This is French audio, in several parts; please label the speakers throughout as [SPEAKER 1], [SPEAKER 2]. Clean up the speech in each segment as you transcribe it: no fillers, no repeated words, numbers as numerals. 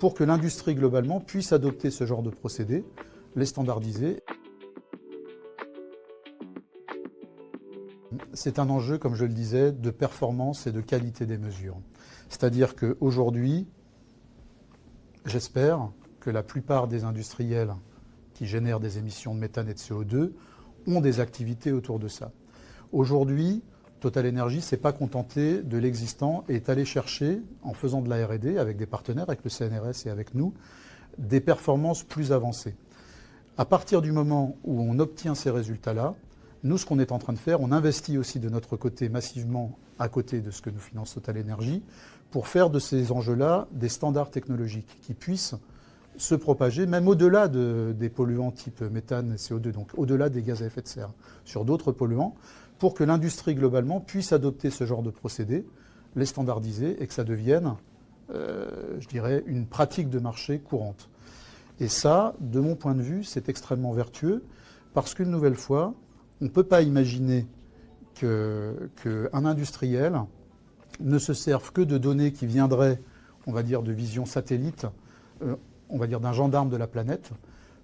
[SPEAKER 1] pour que l'industrie globalement puisse adopter ce genre de procédés, les standardiser. C'est un enjeu, comme je le disais, de performance et de qualité des mesures. C'est-à-dire qu'aujourd'hui, j'espère que la plupart des industriels qui génèrent des émissions de méthane et de CO2 ont des activités autour de ça. Aujourd'hui, TotalEnergies ne s'est pas contenté de l'existant et est allé chercher, en faisant de la R&D avec des partenaires, avec le CNRS et avec nous, des performances plus avancées. À partir du moment où on obtient ces résultats-là, nous, ce qu'on est en train de faire, on investit aussi de notre côté massivement à côté de ce que nous finance TotalEnergies pour faire de ces enjeux-là des standards technologiques qui puissent se propager, même au-delà des polluants type méthane et CO2, donc au-delà des gaz à effet de serre, sur d'autres polluants, pour que l'industrie globalement puisse adopter ce genre de procédés, les standardiser et que ça devienne, je dirais, une pratique de marché courante. Et ça, de mon point de vue, c'est extrêmement vertueux parce qu'une nouvelle fois, on ne peut pas imaginer qu'un industriel ne se serve que de données qui viendraient, on va dire, de vision satellite, on va dire d'un gendarme de la planète,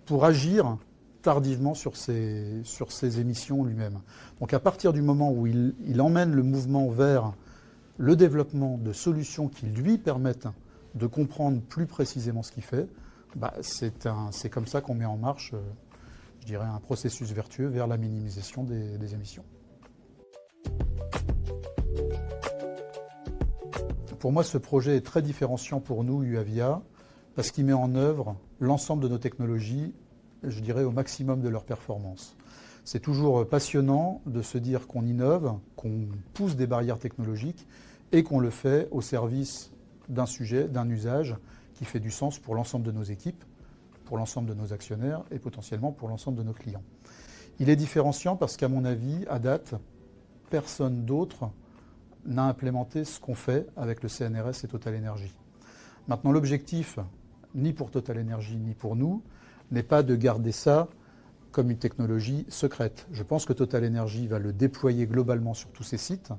[SPEAKER 1] pour agir tardivement sur ses émissions lui-même. Donc à partir du moment où il emmène le mouvement vers le développement de solutions qui lui permettent de comprendre plus précisément ce qu'il fait, c'est comme ça qu'on met en marche, je dirais, un processus vertueux vers la minimisation des émissions. Pour moi, ce projet est très différenciant pour nous, UAVIA, parce qu'il met en œuvre l'ensemble de nos technologies, je dirais, au maximum de leur performance. C'est toujours passionnant de se dire qu'on innove, qu'on pousse des barrières technologiques et qu'on le fait au service d'un sujet, d'un usage qui fait du sens pour l'ensemble de nos équipes, pour l'ensemble de nos actionnaires et potentiellement pour l'ensemble de nos clients. Il est différenciant parce qu'à mon avis, à date, personne d'autre n'a implémenté ce qu'on fait avec le CNRS et TotalEnergies. Maintenant, l'objectif, ni pour TotalEnergies ni pour nous, n'est pas de garder ça comme une technologie secrète. Je pense que TotalEnergies va le déployer globalement sur tous ses sites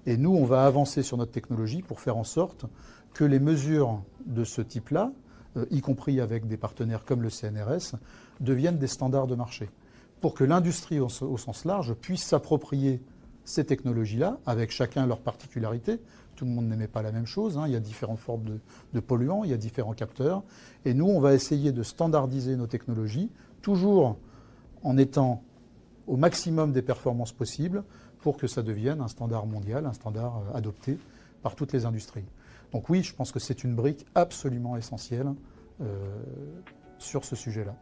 [SPEAKER 1] et nous, on va avancer sur notre technologie pour faire en sorte que les mesures de ce type-là, y compris avec des partenaires comme le CNRS, deviennent des standards de marché pour que l'industrie au sens large puisse s'approprier ces technologies-là, avec chacun leurs particularités. Tout le monde n'aimait pas la même chose, hein. Il y a différentes formes de polluants, il y a différents capteurs. Et nous, on va essayer de standardiser nos technologies, toujours en étant au maximum des performances possibles, pour que ça devienne un standard mondial, un standard adopté par toutes les industries. Donc oui, je pense que c'est une brique absolument essentielle sur ce sujet-là.